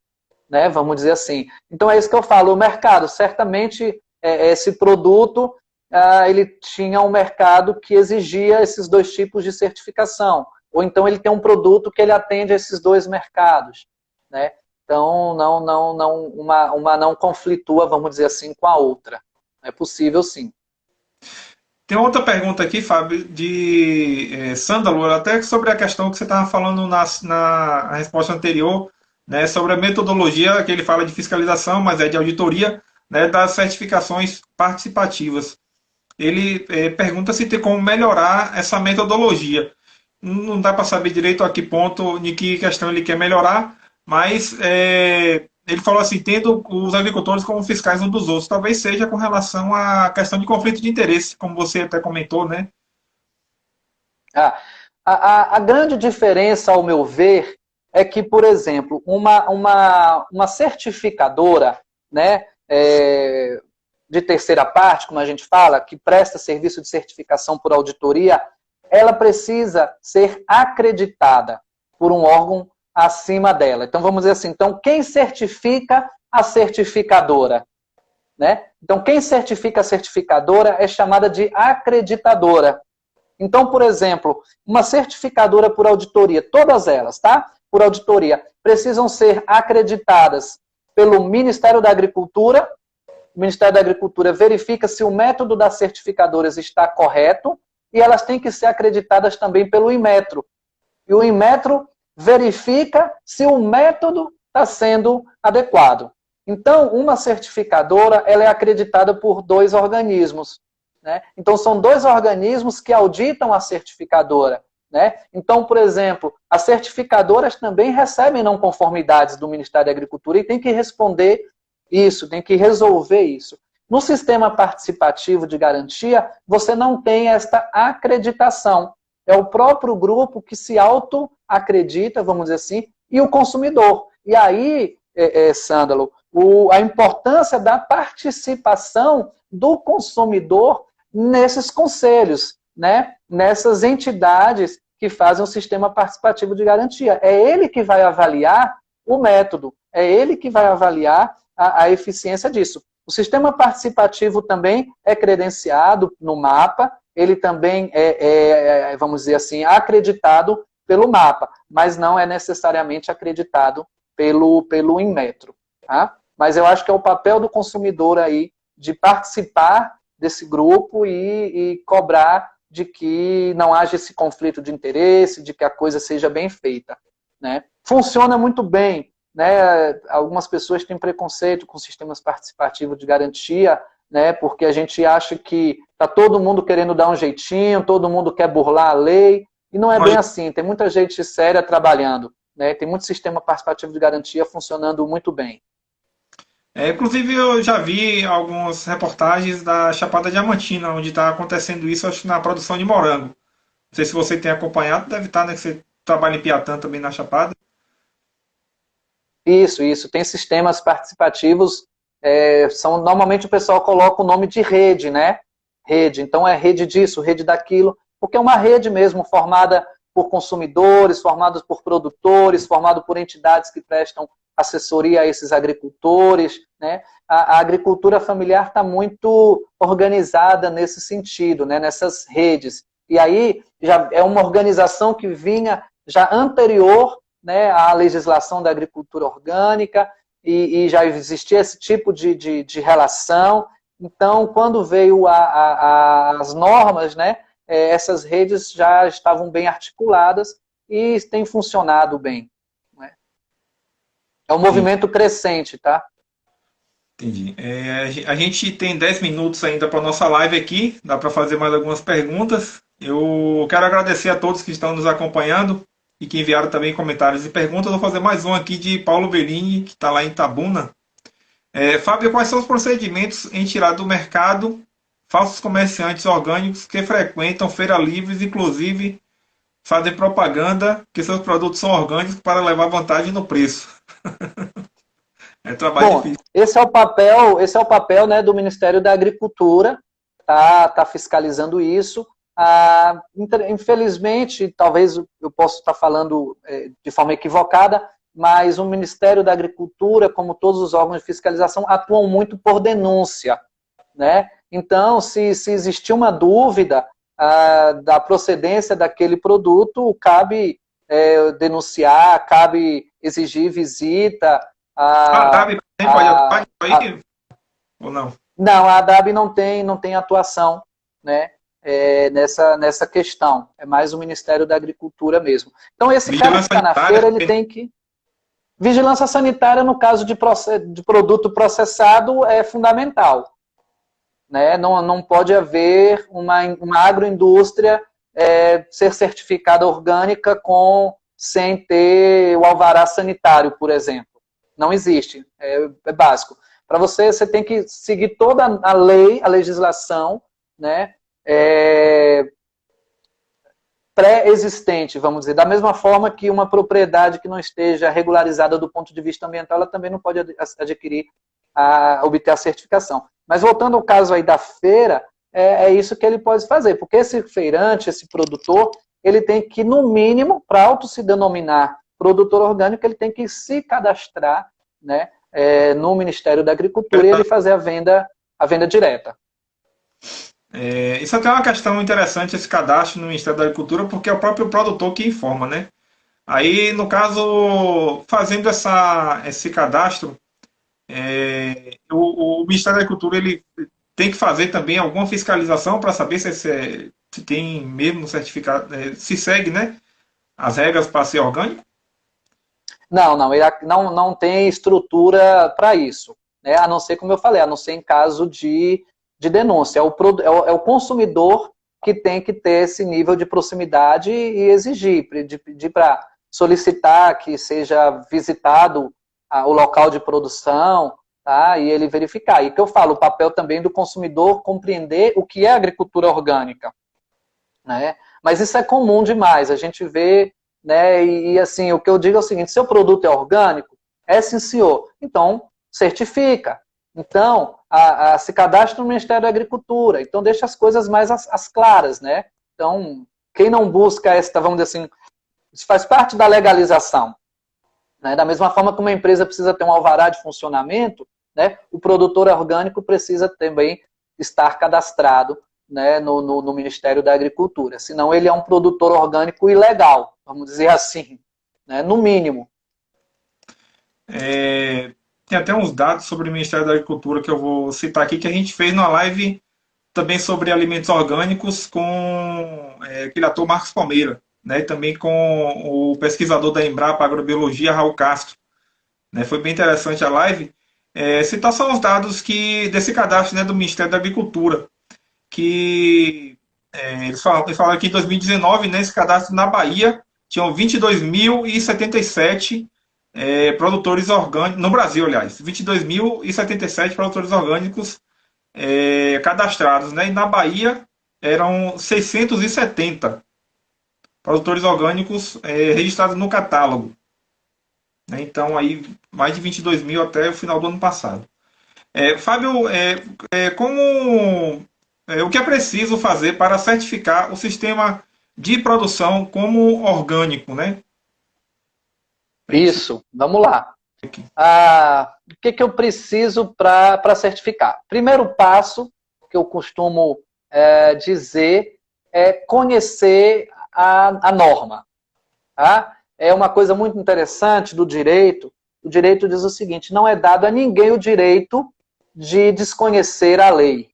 né? Vamos dizer assim. Então é isso que eu falo. O mercado, certamente, esse produto, ele tinha um mercado que exigia esses dois tipos de certificação. Ou então ele tem um produto que ele atende a esses dois mercados, né? Então uma não conflitua, vamos dizer assim, com a outra. É possível, sim. Tem outra pergunta aqui, Fábio, de Sândalo, até sobre a questão que você estava falando na resposta anterior, né, sobre a metodologia, que ele fala de fiscalização, mas é de auditoria, né, das certificações participativas. Ele pergunta se tem como melhorar essa metodologia. Não dá para saber direito a que ponto, em que questão ele quer melhorar, mas ele falou assim, tendo os agricultores como fiscais uns dos outros, talvez seja com relação à questão de conflito de interesse, como você até comentou, né? A grande diferença, ao meu ver, é que, por exemplo, uma certificadora, né, de terceira parte, como a gente fala, que presta serviço de certificação por auditoria, ela precisa ser acreditada por um órgão acima dela. Então, vamos dizer assim, então, quem certifica a certificadora? Né? Então, quem certifica a certificadora é chamada de acreditadora. Então, por exemplo, uma certificadora por auditoria, todas elas, tá? Por auditoria, precisam ser acreditadas pelo Ministério da Agricultura. O Ministério da Agricultura verifica se o método das certificadoras está correto e elas têm que ser acreditadas também pelo Inmetro. E o Inmetro verifica se o método está sendo adequado. Então, uma certificadora ela é acreditada por dois organismos. Né? Então, são dois organismos que auditam a certificadora. Né? Então, por exemplo, as certificadoras também recebem não conformidades do Ministério da Agricultura e tem que responder isso, tem que resolver isso. No sistema participativo de garantia, você não tem esta acreditação. É o próprio grupo que se auto-acredita, vamos dizer assim, e o consumidor. E aí, Sândalo, a importância da participação do consumidor nesses conselhos, né? Nessas entidades que fazem o sistema participativo de garantia. É ele que vai avaliar o método, é ele que vai avaliar a eficiência disso. O sistema participativo também é credenciado no MAPA, ele também vamos dizer assim, acreditado pelo MAPA, mas não é necessariamente acreditado pelo Inmetro. Tá? Mas eu acho que é o papel do consumidor aí de participar desse grupo e cobrar de que não haja esse conflito de interesse, de que a coisa seja bem feita. Né? Funciona muito bem. Né? Algumas pessoas têm preconceito com sistemas participativos de garantia, né? Porque a gente acha que está todo mundo querendo dar um jeitinho, todo mundo quer burlar a lei, e não é bem assim. Tem muita gente séria trabalhando. Né? Tem muito sistema participativo de garantia funcionando muito bem. Inclusive, eu já vi algumas reportagens da Chapada Diamantina, onde está acontecendo isso, acho, na produção de morango. Não sei se você tem acompanhado, deve estar, né? Que você trabalha em Piatã também na Chapada. Isso. Tem sistemas participativos, normalmente o pessoal coloca o nome de rede, né? Rede. Então é rede disso, rede daquilo, porque é uma rede mesmo formada por consumidores, formados por produtores, formado por entidades que prestam assessoria a esses agricultores. Né? A agricultura familiar está muito organizada nesse sentido, né? Nessas redes. E aí já é uma organização que vinha já anterior, né, à legislação da agricultura orgânica e já existia esse tipo de relação. Então, quando veio as normas, né, essas redes já estavam bem articuladas e têm funcionado bem. Né? É um Sim. movimento crescente, tá? Entendi. A gente tem 10 minutos ainda para nossa live aqui, dá para fazer mais algumas perguntas. Eu quero agradecer a todos que estão nos acompanhando e que enviaram também comentários e perguntas. Vou fazer mais um aqui de Paulo Verini, que está lá em Itabuna. Fábio, quais são os procedimentos em tirar do mercado falsos comerciantes orgânicos que frequentam feiras livres, inclusive fazem propaganda que seus produtos são orgânicos para levar vantagem no preço? É trabalho Bom, difícil. esse é o papel, né, do Ministério da Agricultura, tá fiscalizando isso. Infelizmente, talvez eu possa estar falando de forma equivocada, mas o Ministério da Agricultura, como todos os órgãos de fiscalização, atuam muito por denúncia, né? Então, se existir uma dúvida da procedência daquele produto, cabe denunciar, cabe exigir visita. A DAB pode atuar aí ou não? Não, a ADAB não tem atuação, né, nessa questão. É mais o Ministério da Agricultura mesmo. Então, esse cara que está na feira, ele tem que... Vigilância sanitária, no caso de produto processado, é fundamental. Né? Não pode haver uma agroindústria ser certificada orgânica sem ter o alvará sanitário, por exemplo. Não existe, é básico. Para você tem que seguir toda a lei, a legislação, né, pré-existente, vamos dizer. Da mesma forma que uma propriedade que não esteja regularizada do ponto de vista ambiental, ela também não pode obter a certificação. Mas voltando ao caso aí da feira, é isso que ele pode fazer, porque esse feirante, esse produtor, ele tem que, no mínimo, para auto se denominar produtor orgânico, ele tem que se cadastrar, né, no Ministério da Agricultura e ele fazer a venda direta. Isso até é uma questão interessante, esse cadastro no Ministério da Agricultura, porque é o próprio produtor que informa, né? Aí, no caso, fazendo esse cadastro, o Ministério da Agricultura ele tem que fazer também alguma fiscalização para saber se tem mesmo certificado, se segue, né, as regras para ser orgânico? Não tem estrutura para isso, né? A não ser, como eu falei, a não ser em caso de denúncia. É o consumidor que tem que ter esse nível de proximidade e exigir, pedir para solicitar que seja visitado o local de produção, tá? E ele verificar. E que eu falo, o papel também do consumidor compreender o que é agricultura orgânica, né? Mas isso é comum demais, a gente vê, né? E assim, o que eu digo é o seguinte: seu produto é orgânico? Sim, senhor. Então, certifica. Então, se cadastra no Ministério da Agricultura. Então, deixa as coisas mais as claras, né? Então, quem não busca vamos dizer assim, isso faz parte da legalização. Né? Da mesma forma que uma empresa precisa ter um alvará de funcionamento, né? O produtor orgânico precisa também estar cadastrado, né, no Ministério da Agricultura. Senão, ele é um produtor orgânico ilegal, vamos dizer assim, né? No mínimo. Tem até uns dados sobre o Ministério da Agricultura que eu vou citar aqui, que a gente fez numa live também sobre alimentos orgânicos com aquele ator Marcos Palmeira, né, e também com o pesquisador da Embrapa Agrobiologia, Raul Castro. Né, foi bem interessante a live. Citar só os dados desse cadastro, né, do Ministério da Agricultura, que eles falam que em 2019, né, esse cadastro na Bahia, tinham 22.077 produtores orgânicos, no Brasil, aliás, 22.077 produtores orgânicos cadastrados, né? E na Bahia eram 670 produtores orgânicos registrados no catálogo. Né? Então, aí, mais de 22 mil até o final do ano passado. Fábio, o que é preciso fazer para certificar o sistema de produção como orgânico, né? Isso, vamos lá. O que eu preciso para certificar? Primeiro passo que eu costumo dizer é conhecer a norma. Tá? É uma coisa muito interessante do direito. O direito diz o seguinte: não é dado a ninguém o direito de desconhecer a lei.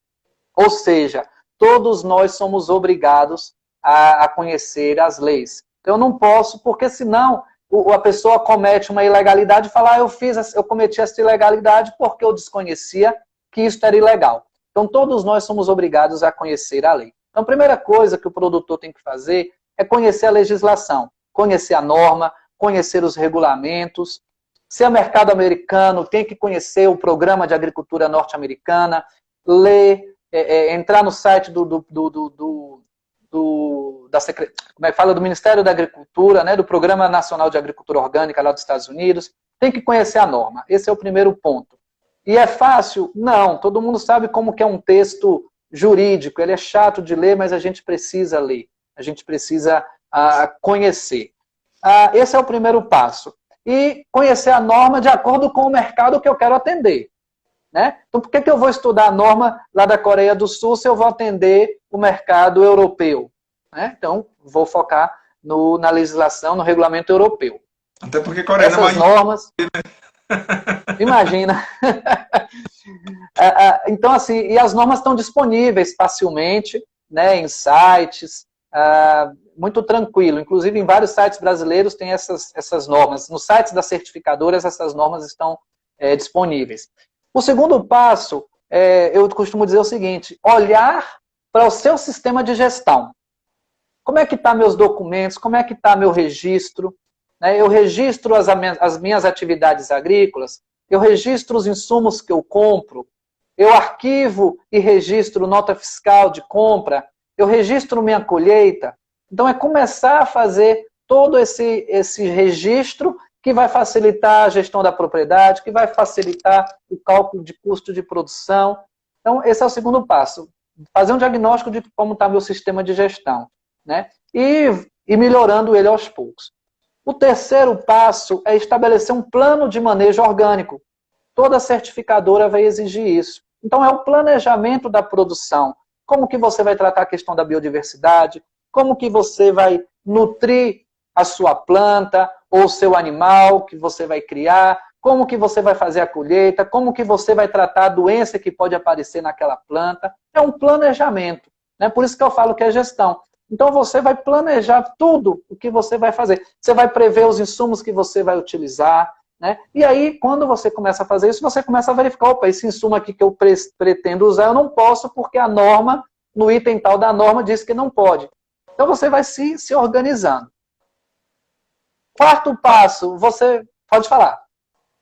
Ou seja, todos nós somos obrigados a conhecer as leis. Eu não posso, porque senão a pessoa comete uma ilegalidade e fala, eu cometi essa ilegalidade porque eu desconhecia que isso era ilegal. Então, todos nós somos obrigados a conhecer a lei. Então, a primeira coisa que o produtor tem que fazer é conhecer a legislação, conhecer a norma, conhecer os regulamentos. Se é mercado americano, tem que conhecer o programa de agricultura norte-americana, ler, entrar no site do Ministério da Agricultura, né, do Programa Nacional de Agricultura Orgânica lá dos Estados Unidos. Tem que conhecer a norma. Esse é o primeiro ponto. E é fácil? Não. Todo mundo sabe como que é um texto jurídico. Ele é chato de ler, mas a gente precisa ler. A gente precisa conhecer. Esse é o primeiro passo. E conhecer a norma de acordo com o mercado que eu quero atender. Né? Então, por que eu vou estudar a norma lá da Coreia do Sul se eu vou atender o mercado europeu? Né? Então, vou focar na legislação, no regulamento europeu. Até porque Coreia essas normas... Imagina. Então, assim, e as normas estão disponíveis facilmente, né, em sites, muito tranquilo. Inclusive, em vários sites brasileiros tem essas normas. Nos sites das certificadoras, essas normas estão disponíveis. O segundo passo, eu costumo dizer o seguinte, olhar para o seu sistema de gestão. Como é que estão meus documentos? Como é que está meu registro? Eu registro as minhas atividades agrícolas, eu registro os insumos que eu compro, eu arquivo e registro nota fiscal de compra, eu registro minha colheita. Então, é começar a fazer todo esse registro que vai facilitar a gestão da propriedade, que vai facilitar o cálculo de custo de produção. Então, esse é o segundo passo. Fazer um diagnóstico de como está meu sistema de gestão, né? E melhorando ele aos poucos. O terceiro passo é estabelecer um plano de manejo orgânico. Toda certificadora vai exigir isso. Então, é o planejamento da produção. Como que você vai tratar a questão da biodiversidade? Como que você vai nutrir a sua planta ou o seu animal que você vai criar? Como que você vai fazer a colheita? Como que você vai tratar a doença que pode aparecer naquela planta? É um planejamento. Né? Por isso que eu falo que é gestão. Então, você vai planejar tudo o que você vai fazer. Você vai prever os insumos que você vai utilizar. Né? E aí, quando você começa a fazer isso, você começa a verificar, opa, esse insumo aqui que eu pretendo usar, eu não posso, porque a norma, no item tal da norma, diz que não pode. Então, você vai se organizando. Quarto passo, você pode falar.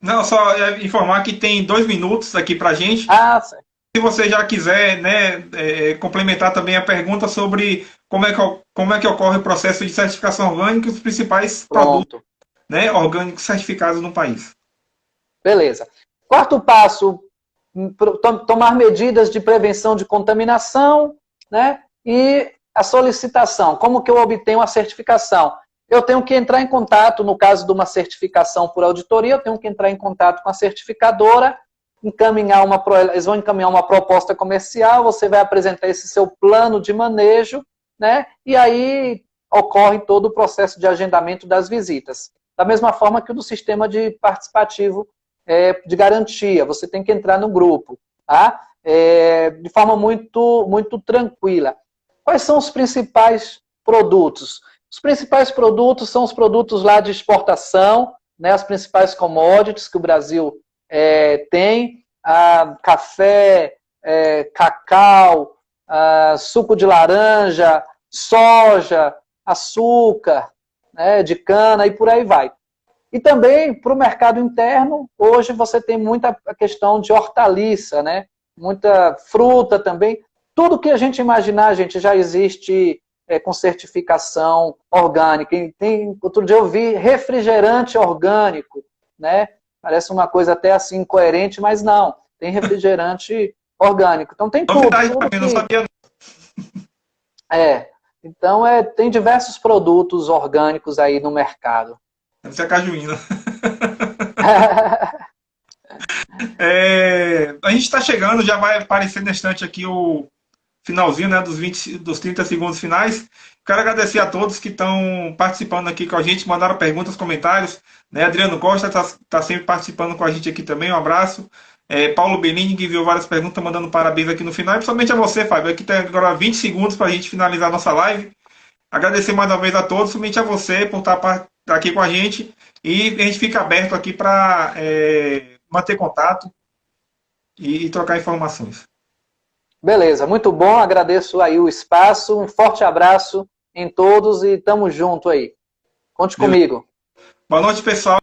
Não, só informar que tem 2 minutos aqui pra gente. Certo. Se você já quiser, né, complementar também a pergunta sobre como é que ocorre o processo de certificação orgânica e os principais produtos, né, orgânicos certificados no país. Beleza. Quarto passo, tomar medidas de prevenção de contaminação, né, e a solicitação. Como que eu obtenho a certificação? Eu tenho que entrar em contato, no caso de uma certificação por auditoria, eu tenho que entrar em contato com a certificadora, eles vão encaminhar uma proposta comercial, você vai apresentar esse seu plano de manejo, né? E aí ocorre todo o processo de agendamento das visitas. Da mesma forma que o do sistema de participativo de garantia, você tem que entrar no grupo, tá? De forma muito, muito tranquila. Quais são os principais produtos? Os principais produtos são os produtos lá de exportação, né? As principais commodities que o Brasil tem, café, cacau, suco de laranja, soja, açúcar, né, de cana e por aí vai. E também para o mercado interno, hoje você tem muita questão de hortaliça, né, muita fruta também. Tudo que a gente imaginar, gente, já existe com certificação orgânica. Outro dia eu vi refrigerante orgânico, né? Parece uma coisa até assim incoerente, mas não. Tem refrigerante orgânico. Então tem tudo. Eu não sabia. Então tem diversos produtos orgânicos aí no mercado. Deve ser cajuína. A gente está chegando, já vai aparecer na estante aqui o finalzinho, né, dos 30 segundos finais. Quero agradecer a todos que estão participando aqui com a gente, mandaram perguntas, comentários. Né? Adriano Costa está sempre participando com a gente aqui também, um abraço. Paulo Bellini, que enviou várias perguntas, mandando parabéns aqui no final. E principalmente a você, Fábio, aqui tem agora 20 segundos para a gente finalizar a nossa live. Agradecer mais uma vez a todos, somente a você por estar estar aqui com a gente e a gente fica aberto aqui para manter contato e trocar informações. Beleza, muito bom, agradeço aí o espaço, um forte abraço em todos e tamo junto aí. Conte comigo. Boa noite, pessoal.